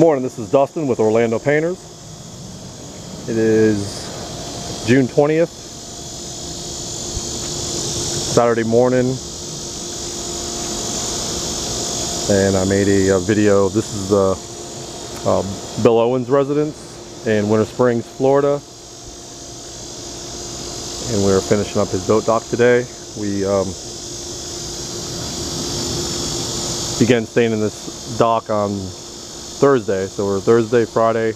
Good morning, this is Dustin with Orlando Painters. It is June 20th, Saturday morning, and I made a video. This is the Bill Owens residence in Winter Springs, Florida, and we're finishing up his boat dock today. We began staying in this dock on Thursday, so we're Thursday, Friday,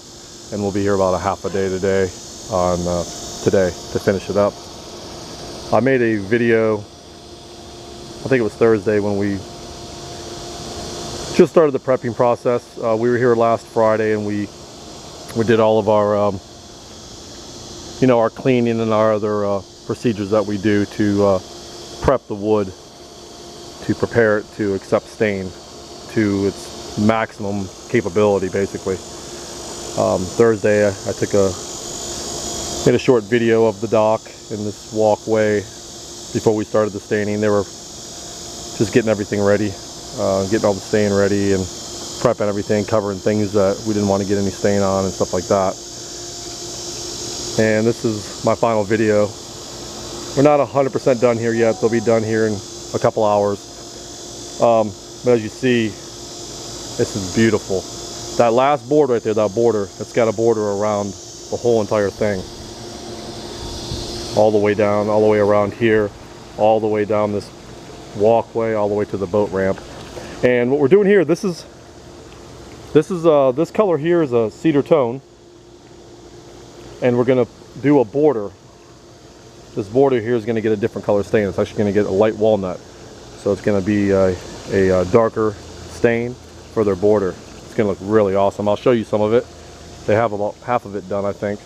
and we'll be here about a half a day today to finish it up. I made a video, I think it was Thursday, when we just started the prepping process. We were here last Friday and we did all of our our cleaning and our other procedures that we do to prep the wood to prepare it to accept stain to its maximum capability, basically. Thursday I made a short video of the dock and this walkway before we started the staining. They were just getting everything ready, getting all the stain ready and prepping everything, covering things that we didn't want to get any stain on and stuff like that. And this is my final video. We're not 100% done here yet. They'll be done here in a couple hours. But as you see, this is beautiful. That last board right there, that border, it's got a border around the whole entire thing. All the way down, all the way around here, all the way down this walkway, all the way to the boat ramp. And what we're doing here, this color here is a cedar tone. And we're gonna do a border. This border here is gonna get a different color stain. It's actually gonna get a light walnut. So it's gonna be a darker stain for their border. It's gonna look really awesome. I'll show you some of it. They have about half of it done, I think.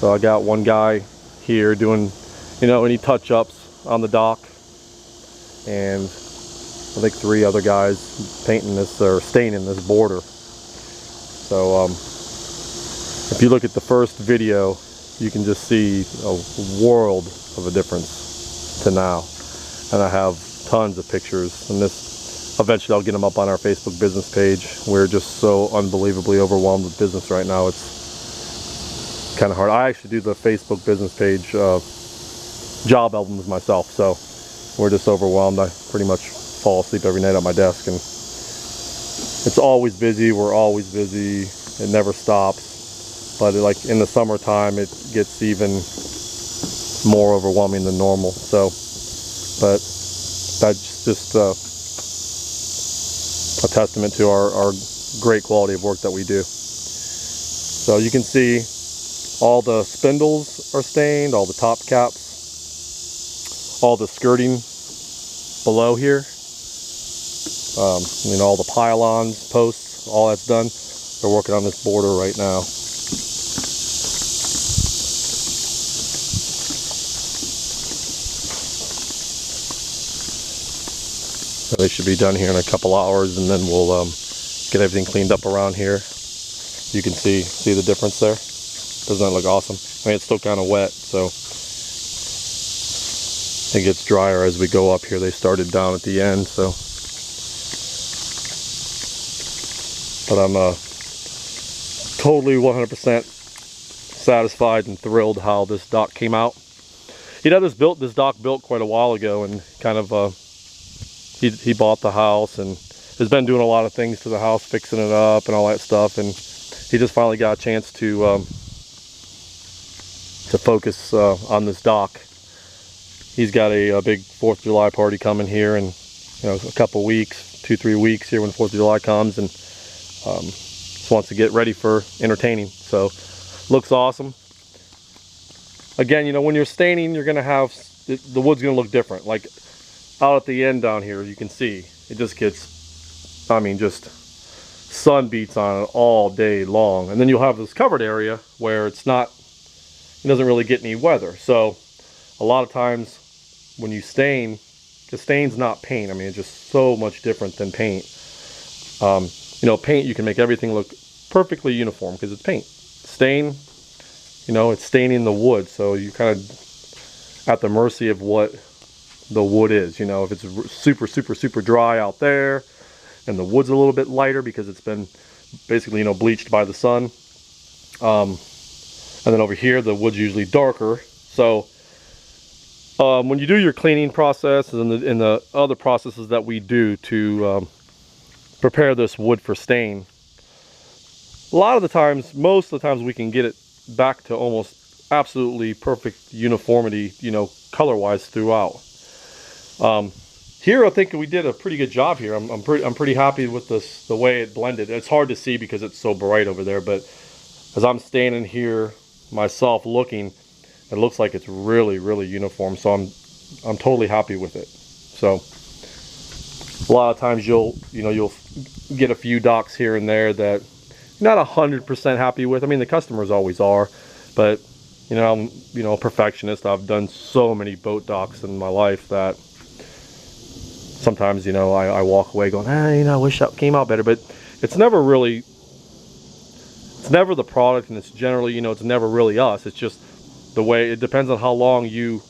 So I got one guy here doing, any touch-ups on the dock, and I think 3 other guys painting this or staining this border. So if you look at the first video, you can just see a world of a difference to now. And I have tons of pictures, and eventually I'll get them up on our Facebook business page. We're just so unbelievably overwhelmed with business right now. It's kind of hard. I actually do the Facebook business page job albums myself, so we're just overwhelmed. I pretty much fall asleep every night at my desk, and it's always busy. We're always busy. It never stops. But like in the summertime, it gets even more overwhelming than normal. So, but that's just a testament to our great quality of work that we do. So you can see all the spindles are stained, all the top caps, all the skirting below here, all the pylons, posts, all that's done. They're working on this border right now. So they should be done here in a couple hours, and then we'll get everything cleaned up around here. You can see the difference there. Doesn't that look awesome? I mean, it's still kind of wet, so it gets drier as we go up here. They started down at the end, so. But I'm totally 100% satisfied and thrilled how this dock came out. He'd had this dock built quite a while ago, and kind of he bought the house and has been doing a lot of things to the house, fixing it up and all that stuff, and he just finally got a chance to focus on this dock. He's got a big 4th of July party coming here in a couple weeks, 2-3 weeks here when 4th of July comes, and just wants to get ready for entertaining. So looks awesome. Again, when you're staining, you're gonna have the wood's gonna look different. Like out at the end down here, you can see it just gets, just sun beats on it all day long. And then you'll have this covered area where it doesn't really get any weather. So a lot of times when you stain, the stain's not paint. It's just so much different than paint. Paint, you can make everything look perfectly uniform because it's paint. Stain, it's staining the wood, so you're kind of at the mercy of what the wood is. If it's super dry out there and the wood's a little bit lighter because it's been basically, you know, bleached by the sun. And then over here, the wood's usually darker. So when you do your cleaning process and the other processes that we do to prepare this wood for stain, a lot of the times, most of the times, we can get it back to almost absolutely perfect uniformity, you know, color-wise throughout. Here, I think we did a pretty good job here. I'm pretty happy with this, the way it blended. It's hard to see because it's so bright over there, but as I'm standing here myself looking, it looks like it's really, really uniform. So I'm totally happy with it. So a lot of times you'll get a few docks here and there that you're not 100% happy with. I mean, the customers always are, but you know, I'm a perfectionist. I've done so many boat docks in my life that sometimes, you know, I walk away going, you know, I wish that came out better. But it's never really, it's never the product, and it's generally, you know, it's never really us. It's just the way, it depends on how long you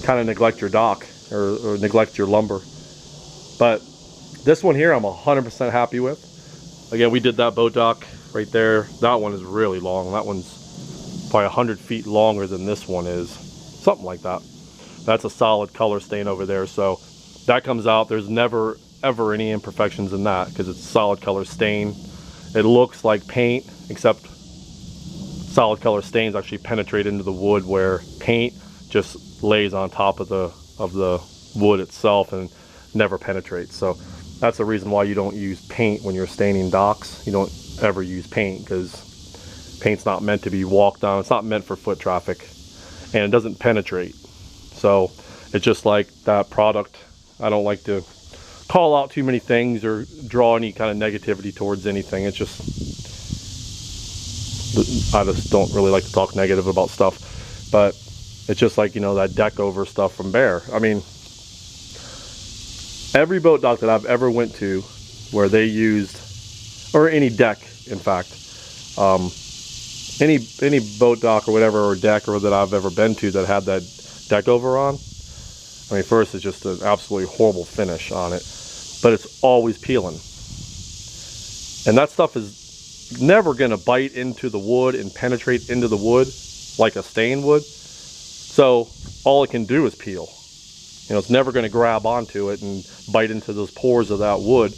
kind of neglect your dock or neglect your lumber. But this one here, I'm 100% happy with. Again, we did that boat dock right there. That one is really long. That one's probably 100 feet longer than this one is. Something like that. That's a solid color stain over there. So that comes out. There's never, ever any imperfections in that because it's solid color stain. It looks like paint, except solid color stains actually penetrate into the wood, where paint just lays on top of the wood itself and never penetrates. So that's the reason why you don't use paint when you're staining docks. You don't ever use paint because paint's not meant to be walked on. It's not meant for foot traffic, and it doesn't penetrate. So it's just like that product. I don't like to call out too many things or draw any kind of negativity towards anything. It's just, I just don't really like to talk negative about stuff. But it's just like, you know, that deck over stuff from Bear. I mean, every boat dock that I've ever went to where they used, or any deck, in fact, any boat dock or whatever, or deck or that I've ever been to that had that deck over on, I mean, first it's just an absolutely horrible finish on it, but it's always peeling. And that stuff is never going to bite into the wood and penetrate into the wood like a stain would. So all it can do is peel. You know, it's never going to grab onto it and bite into those pores of that wood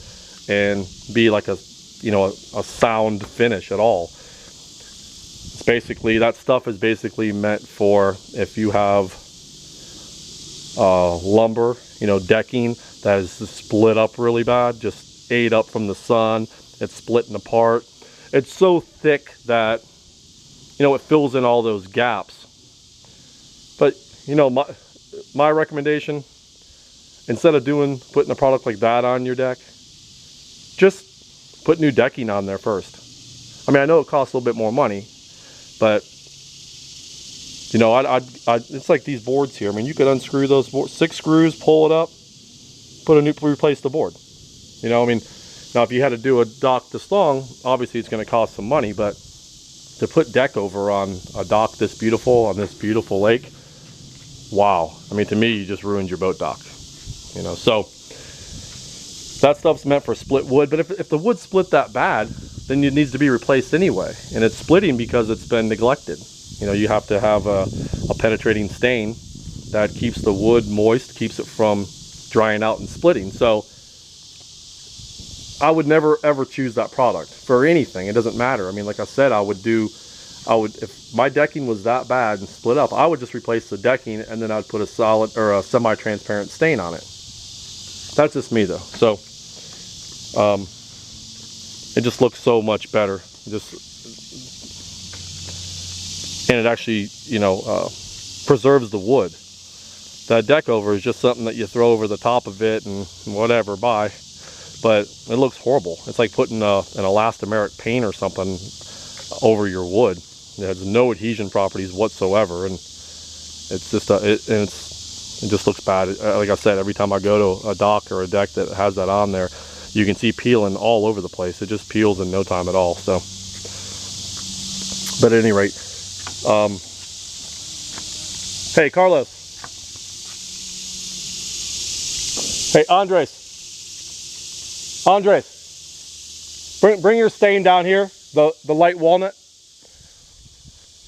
and be like a, you know, a sound finish at all. It's basically, that stuff is basically meant for if you have lumber, you know, decking that is split up really bad, just ate up from the sun, it's splitting apart. It's so thick that, you know, it fills in all those gaps. But, you know, my recommendation, instead of putting a product like that on your deck, just put new decking on there first. I mean, I know it costs a little bit more money, but you know, it's like these boards here. I mean, you could unscrew those 6 screws, pull it up, replace the board. You know, I mean, now if you had to do a dock this long, obviously it's going to cost some money, but to put deck over on a dock this beautiful, on this beautiful lake, wow. I mean, to me, you just ruined your boat dock. You know, so that stuff's meant for split wood, but if the wood's split that bad, then it needs to be replaced anyway. And it's splitting because it's been neglected. You know, you have to have a penetrating stain that keeps the wood moist, keeps it from drying out and splitting. So I would never ever choose that product for anything. It doesn't matter. I mean, like I said, if my decking was that bad and split up, I would just replace the decking and then I'd put a solid or a semi-transparent stain on it. That's just me though. So it just looks so much better. And it actually, you know, preserves the wood. That deck over is just something that you throw over the top of it and whatever, bye. But it looks horrible. It's like putting an elastomeric paint or something over your wood. It has no adhesion properties whatsoever, and it's just it just looks bad. Like I said, every time I go to a dock or a deck that has that on there, you can see peeling all over the place. It just peels in no time at all. So, but at any rate, hey Carlos, hey Andres, Bring your stain down here, the light walnut.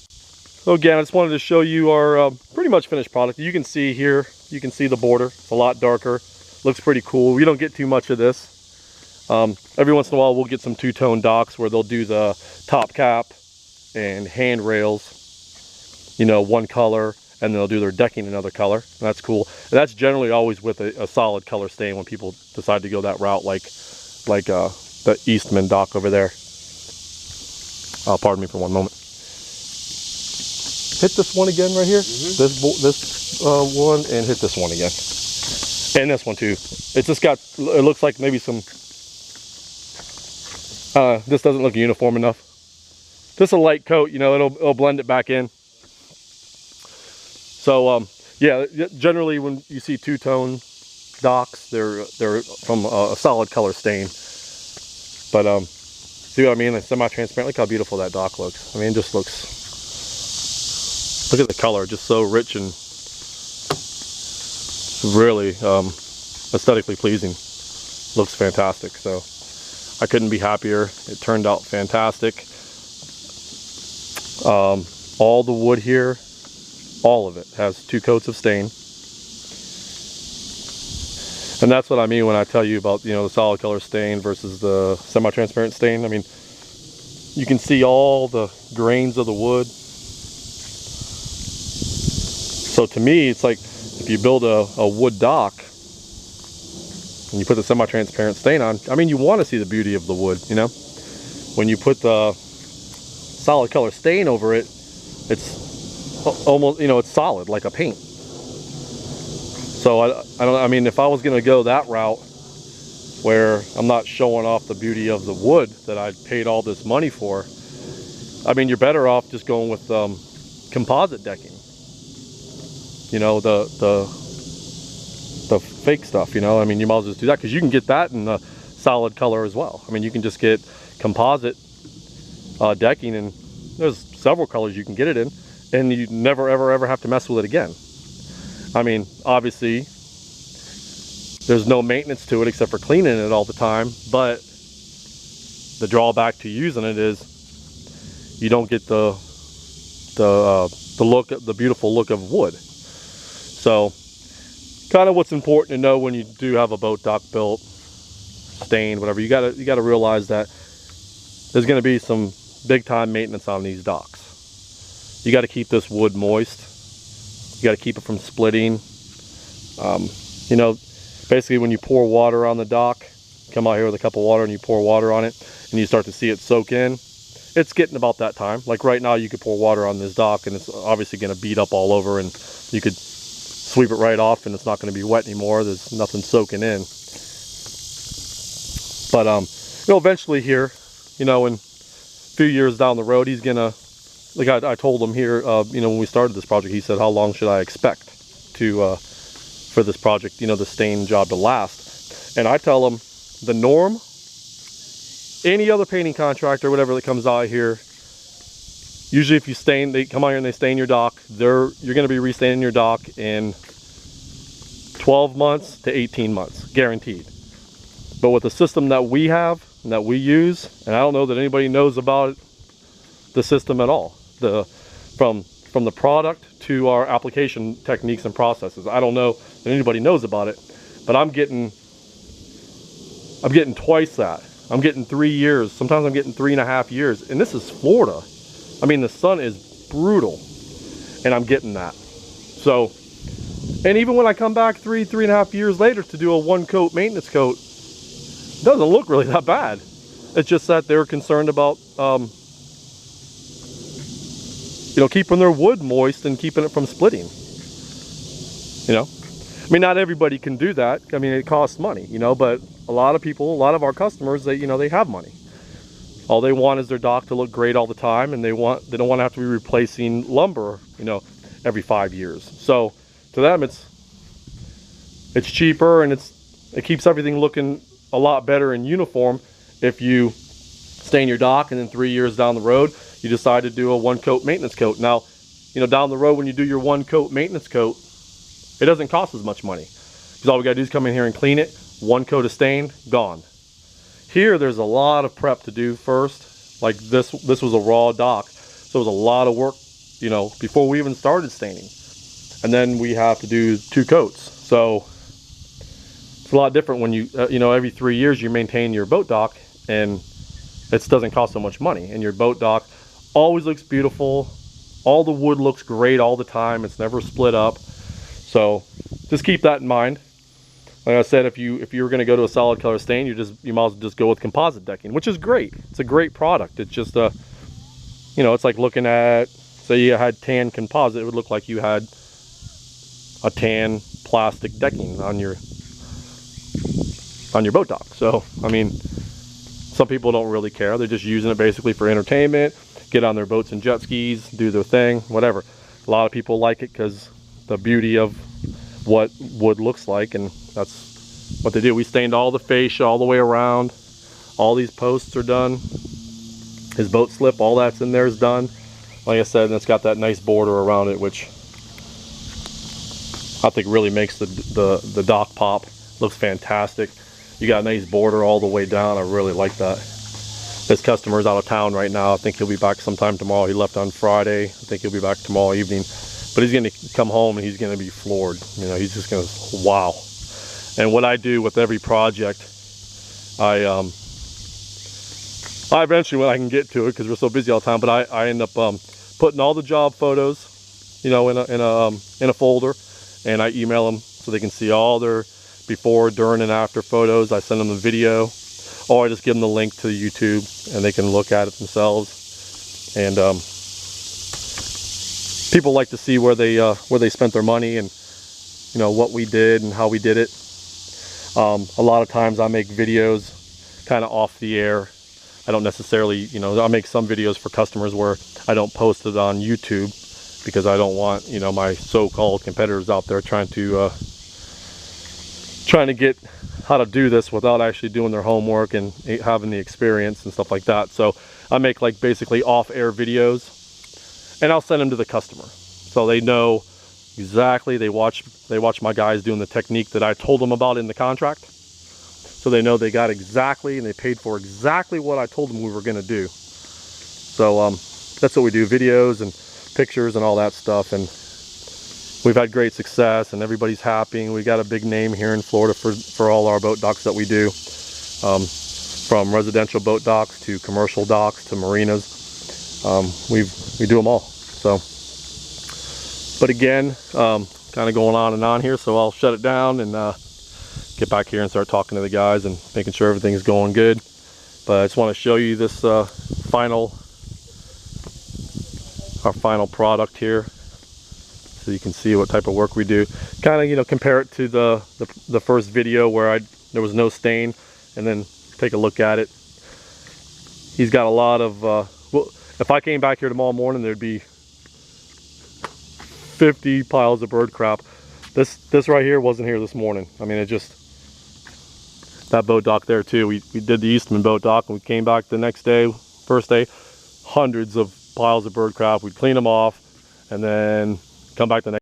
So again, I just wanted to show you our pretty much finished product. You can see here, you can see the border. It's a lot darker. Looks pretty cool. We don't get too much of this. Every once in a while, we'll get some two-tone docks where they'll do the top cap and handrails, you know, one color, and then they'll do their decking another color. And that's cool. And that's generally always with a solid color stain when people decide to go that route, like the Eastman dock over there. Pardon me for one moment. Hit this one again right here. This one, and hit this one again, and this one too. It's just got, it looks like maybe some, this doesn't look uniform enough. Just a light coat, you know, it'll blend it back in. So yeah, generally when you see two-tone docks, they're from a solid color stain. But see what I mean? Like semi-transparent. Look how beautiful that dock looks. I mean, it just looks. Look at the color, just so rich and really aesthetically pleasing. Looks fantastic. So I couldn't be happier. It turned out fantastic. All the wood here, all of it has 2 coats of stain. And that's what I mean when I tell you about, you know, the solid color stain versus the semi-transparent stain. I mean, you can see all the grains of the wood. So to me, it's like if you build a wood dock and you put the semi-transparent stain on, I mean, you want to see the beauty of the wood, you know? When you put the solid color stain over it, it's almost, you know, it's solid like a paint. So I mean, if I was going to go that route where I'm not showing off the beauty of the wood that I paid all this money for, I mean, you're better off just going with composite decking. You know, the fake stuff, you know, I mean, you might as well just do that because you can get that in a solid color as well. I mean, you can just get composite decking, and there's several colors you can get it in, and you never ever have to mess with it again. I mean, obviously there's no maintenance to it except for cleaning it all the time, but the drawback to using it is you don't get the look, the beautiful look of wood. So kind of what's important to know when you do have a boat dock built, stained, whatever, you gotta realize that there's going to be some big time maintenance on these docks. You got to keep this wood moist. You got to keep it from splitting. You know, basically when you pour water on the dock, come out here with a cup of water and you pour water on it and you start to see it soak in, it's getting about that time. Like right now you could pour water on this dock and it's obviously going to beat up all over, and you could sweep it right off and it's not going to be wet anymore. There's nothing soaking in. But you know, eventually here, you know, in a few years down the road, he's gonna, like I told him here, you know, when we started this project, he said, how long should I expect to for this project, you know, the stain job to last? And I tell him the norm, any other painting contractor, whatever that comes out here, usually if you stain, they come out here and they stain your dock, you're going to be restaining your dock in 12 months to 18 months, guaranteed. But with the system that we have and that we use, and I don't know that anybody knows about the system at all, from the product to our application techniques and processes, I don't know that anybody knows about it, but I'm getting twice that. I'm getting 3 years. Sometimes I'm getting 3.5 years, and this is Florida. I mean, the sun is brutal, and I'm getting that. So, and even when I come back 3.5 years later to do a 1-coat maintenance coat, it doesn't look really that bad. It's just that they're concerned about, you know, keeping their wood moist and keeping it from splitting. You know, I mean, not everybody can do that. I mean, it costs money, you know, but a lot of people, a lot of our customers, they, you know, they have money. All they want is their dock to look great all the time, and they don't want to have to be replacing lumber, you know, every 5 years. So to them, it's cheaper, and it keeps everything looking a lot better and uniform if you stain your dock and then 3 years down the road you decide to do a 1-coat maintenance coat. Now, you know, down the road when you do your 1-coat maintenance coat, it doesn't cost as much money, because all we got to do is come in here and clean it. 1 coat of stain, gone. Here, there's a lot of prep to do first. Like this was a raw dock, so it was a lot of work, you know, before we even started staining. And then we have to do 2 coats. So it's a lot different when you, you know, every 3 years you maintain your boat dock, and it doesn't cost so much money. And your boat dock always looks beautiful. All the wood looks great all the time. It's never split up. So just keep that in mind. Like I said, if you were going to go to a solid color stain, you might as well just go with composite decking, which is great. It's a great product. It's just a, you know, it's like looking at, say you had tan composite, it would look like you had a tan plastic decking on your boat dock. So I mean, some people don't really care. They're just using it basically for entertainment, get on their boats and jet skis, do their thing, whatever. A lot of people like it because the beauty of what wood looks like, and that's what they do. We stained all the fascia all the way around. All these posts are done. His boat slip, all that's in there is done. Like I said, and it's got that nice border around it, which I think really makes the dock pop. Looks fantastic. You got a nice border all the way down. I really like that. This customer's out of town right now. I think he'll be back sometime tomorrow. He left on Friday. I think he'll be back tomorrow evening. But he's going to come home and he's going to be floored. You know, he's just going to, wow. And what I do with every project, I eventually, when I can get to it, because we're so busy all the time, but I end up putting all the job photos, you know, in a folder, and I email them so they can see all their before, during, and after photos. I send them the video, or I just give them the link to YouTube and they can look at it themselves. And people like to see where they spent their money, and you know what we did and how we did it. A lot of times I make videos kind of off the air. I don't necessarily, you know, I make some videos for customers where I don't post it on YouTube because I don't want, you know, my so-called competitors out there trying to get how to do this without actually doing their homework and having the experience and stuff like that. So I make like basically off-air videos, and I'll send them to the customer so they know exactly. They watch my guys doing the technique that I told them about in the contract, so they know they got exactly, and they paid for exactly what I told them we were going to do. So that's what we do, videos and pictures and all that stuff. And we've had great success, and everybody's happy. We got a big name here in Florida for all our boat docks that we do, from residential boat docks to commercial docks to marinas. We do them all. So, but again, kind of going on and on here, so I'll shut it down and get back here and start talking to the guys and making sure everything's going good. But I just want to show you this our final product here, so you can see what type of work we do. Kind of, you know, compare it to the first video where there was no stain, and then take a look at it. He's got a lot of well, if I came back here tomorrow morning, there'd be 50 piles of bird crap. This right here wasn't here this morning. I mean, it just, that boat dock there too, we did the Eastman boat dock, and we came back the next day, first day, hundreds of piles of bird crap. We'd clean them off and then come back the next